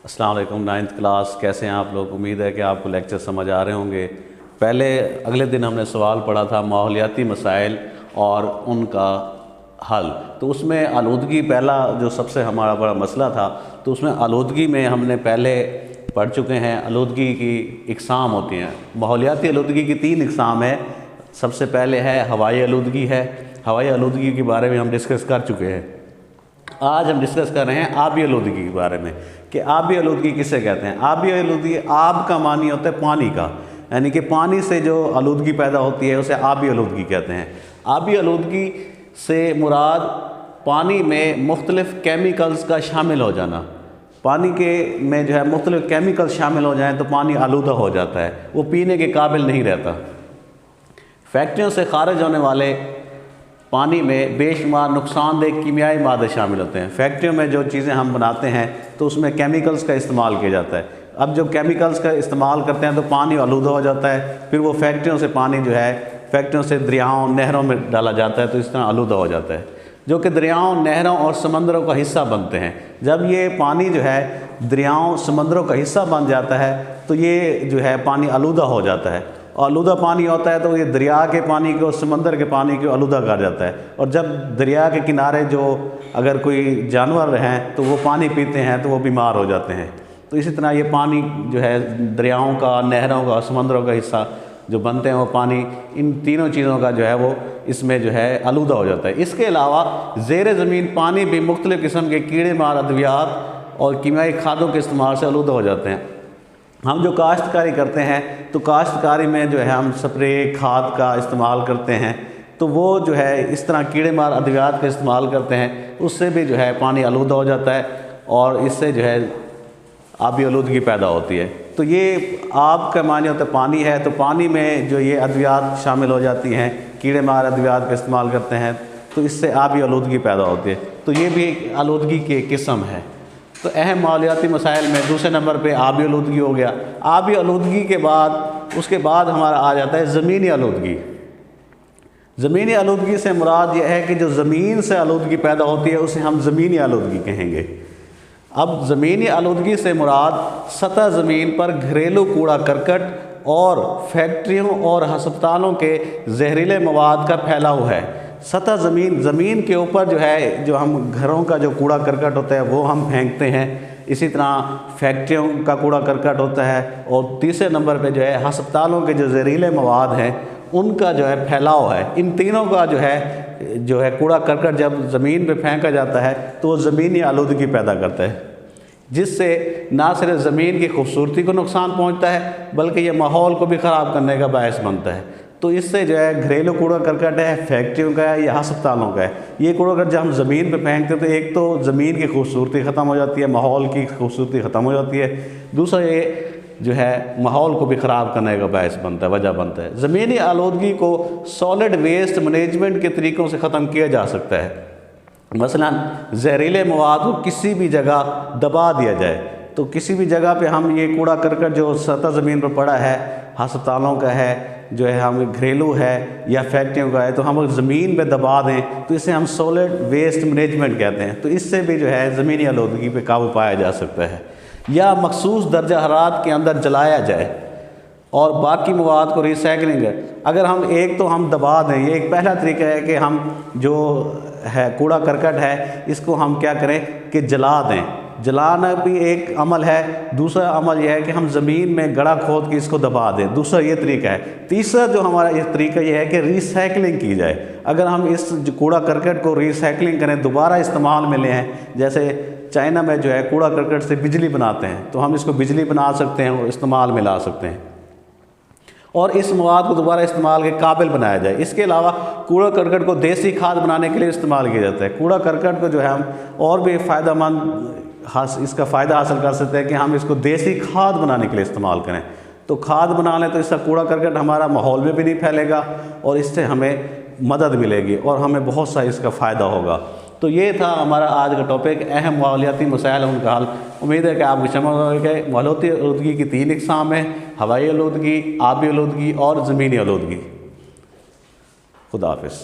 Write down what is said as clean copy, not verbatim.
السلام علیکم، 9th class کیسے ہیں آپ لوگ؟ امید ہے کہ آپ کو لیکچر سمجھ آ رہے ہوں گے۔ اگلے دن ہم نے سوال پڑھا تھا ماحولیاتی مسائل اور ان کا حل، تو اس میں آلودگی پہلا جو سب سے ہمارا بڑا مسئلہ تھا، تو اس میں آلودگی میں ہم نے پہلے پڑھ چکے ہیں۔ آلودگی کی اقسام ہوتی ہیں، ماحولیاتی آلودگی کی 3 اقسام ہے۔ سب سے پہلے ہے ہوائی آلودگی ہے۔ ہوائی آلودگی کے بارے میں ہم ڈسکس کر چکے ہیں۔ آج ہم ڈسکس کر رہے ہیں آبی آلودگی کے بارے میں کہ آبی آلودگی کسے کہتے ہیں۔ آبی آلودگی، آب کا معنی ہوتا ہے پانی کا، یعنی کہ پانی سے جو آلودگی پیدا ہوتی ہے اسے آبی آلودگی کہتے ہیں۔ آبی آلودگی سے مراد پانی میں مختلف کیمیکلز کا شامل ہو جانا۔ پانی میں جو ہے مختلف کیمیکل شامل ہو جائیں تو پانی آلودہ ہو جاتا ہے، وہ پینے کے قابل نہیں رہتا۔ فیکٹریوں سے خارج ہونے والے پانی میں بے شمار نقصان دہ کیمیائی مادے شامل ہوتے ہیں۔ فیکٹریوں میں جو چیزیں ہم بناتے ہیں تو اس میں کیمیکلز کا استعمال کیا جاتا ہے۔ اب جب کیمیکلز کا استعمال کرتے ہیں تو پانی آلودہ ہو جاتا ہے، پھر وہ فیکٹریوں سے پانی جو ہے فیکٹریوں سے دریاؤں نہروں میں ڈالا جاتا ہے، تو اس طرح آلودہ ہو جاتا ہے، جو کہ دریاؤں نہروں اور سمندروں کا حصہ بنتے ہیں۔ جب یہ پانی جو ہے دریاؤں سمندروں کا حصہ بن جاتا ہے تو یہ جو ہے پانی آلودہ ہو جاتا ہے۔ آلودہ پانی ہوتا ہے تو یہ دریا کے پانی کو، سمندر کے پانی کو آلودہ کر جاتا ہے، اور جب دریا کے کنارے جو اگر کوئی جانور ہیں تو وہ پانی پیتے ہیں تو وہ بیمار ہو جاتے ہیں۔ تو اسی طرح یہ پانی جو ہے دریاؤں کا، نہروں کا، سمندروں کا حصہ جو بنتے ہیں وہ پانی ان تینوں چیزوں کا جو ہے وہ اس میں جو ہے آلودہ ہو جاتا ہے۔ اس کے علاوہ زیر زمین پانی بھی مختلف قسم کے کیڑے مار ادویات اور کیمیائی کھادوں کے استعمال سے آلودہ ہو جاتے ہیں۔ ہم جو کاشتکاری کرتے ہیں تو کاشتکاری میں جو ہے ہم سپرے کھاد کا استعمال کرتے ہیں، تو وہ جو ہے اس طرح کیڑے مار ادویات کا استعمال کرتے ہیں، اس سے بھی جو ہے پانی آلودہ ہو جاتا ہے اور اس سے جو ہے آبی آلودگی پیدا ہوتی ہے۔ تو یہ آب کا معنی ہوتا ہے پانی ہے، تو پانی میں جو یہ ادویات شامل ہو جاتی ہیں، کیڑے مار ادویات کا استعمال کرتے ہیں تو اس سے آبی آلودگی پیدا ہوتی ہے۔ تو یہ بھی ایک آلودگی کی ایک قسم ہے۔ تو اہم ماحولیاتی مسائل میں دوسرے نمبر پہ آبی آلودگی ہو گیا۔ آبی آلودگی کے بعد اس کے بعد ہمارا آ جاتا ہے زمینی آلودگی۔ زمینی آلودگی سے مراد یہ ہے کہ جو زمین سے آلودگی پیدا ہوتی ہے اسے ہم زمینی آلودگی کہیں گے۔ اب زمینی آلودگی سے مراد سطح زمین پر گھریلو کوڑا کرکٹ اور فیکٹریوں اور ہسپتالوں کے زہریلے مواد کا پھیلاؤ ہے۔ سطح زمین کے اوپر جو ہے جو ہم گھروں کا جو کوڑا کرکٹ ہوتا ہے وہ ہم پھینکتے ہیں، اسی طرح فیکٹریوں کا کوڑا کرکٹ ہوتا ہے، اور تیسرے نمبر پہ جو ہے ہسپتالوں کے جو زہریلے مواد ہیں ان کا جو ہے پھیلاؤ ہے۔ ان تینوں کا جو ہے کوڑا کرکٹ جب زمین پہ پھینکا جاتا ہے تو وہ زمینی آلودگی پیدا کرتا ہے، جس سے نہ صرف زمین کی خوبصورتی کو نقصان پہنچتا ہے بلکہ یہ ماحول کو بھی خراب کرنے کا باعث بنتا ہے۔ تو اس سے جو ہے گھریلو کوڑا کرکٹ ہے، فیکٹریوں کا ہے یا ہسپتالوں کا ہے، یہ کوڑا کرکٹ جب ہم زمین پہ پھینکتے ہیں تو ایک تو زمین کی خوبصورتی ختم ہو جاتی ہے، ماحول کی خوبصورتی ختم ہو جاتی ہے، دوسرا یہ جو ہے ماحول کو بھی خراب کرنے کا باعث بنتا ہے، وجہ بنتا ہے۔ زمینی آلودگی کو سالڈ ویسٹ مینجمنٹ کے طریقوں سے ختم کیا جا سکتا ہے۔ مثلا زہریلے مواد کو کسی بھی جگہ دبا دیا جائے، تو کسی بھی جگہ پہ ہم یہ کوڑا کرکٹ جو سطح زمین پر پڑا ہے، ہسپتالوں کا ہے، جو ہے ہم گھریلو ہے یا فیکٹریوں کا ہے، تو ہم زمین پہ دبا دیں تو اسے ہم سالڈ ویسٹ مینجمنٹ کہتے ہیں۔ تو اس سے بھی جو ہے زمینی آلودگی پہ قابو پایا جا سکتا ہے۔ یا مخصوص درجہ حرارت کے اندر جلایا جائے اور باقی مواد کو ریسائکلنگ ہے۔ اگر ہم دبا دیں، یہ ایک پہلا طریقہ ہے کہ ہم جو ہے کوڑا کرکٹ ہے اس کو ہم کیا کریں کہ جلا دیں۔ جلانا بھی ایک عمل ہے۔ دوسرا عمل یہ ہے کہ ہم زمین میں گڑھا کھود کے اس کو دبا دیں، دوسرا یہ طریقہ ہے۔ تیسرا جو ہمارا یہ طریقہ یہ ہے کہ ریسائکلنگ کی جائے۔ اگر ہم اس کوڑا کرکٹ کو ریسائکلنگ کریں، دوبارہ استعمال میں لیں، جیسے چائنا میں جو ہے کوڑا کرکٹ سے بجلی بناتے ہیں، تو ہم اس کو بجلی بنا سکتے ہیں اور استعمال میں لا سکتے ہیں، اور اس مواد کو دوبارہ استعمال کے قابل بنایا جائے۔ اس کے علاوہ کوڑا کرکٹ کو دیسی کھاد بنانے کے لیے استعمال کیا جاتا ہے۔ کوڑا کرکٹ کو جو ہے ہم اور بھی فائدہ مند اس کا فائدہ حاصل کر سکتے ہیں کہ ہم اس کو دیسی کھاد بنانے کے لیے استعمال کریں۔ تو کھاد بنا لیں تو اس کا کوڑا کرکٹ ہمارا ماحول میں بھی نہیں پھیلے گا اور اس سے ہمیں مدد ملے گی اور ہمیں بہت سا اس کا فائدہ ہوگا۔ تو یہ تھا ہمارا آج کا ٹاپک، اہم ماحولیاتی مسائل ان کا حل۔ امید ہے کہ آپ کو سمجھ آئے کہ ماحولیاتی آلودگی کی 3 اقسام ہیں: ہوائی آلودگی، آبی آلودگی اور زمینی آلودگی۔ خدا حافظ۔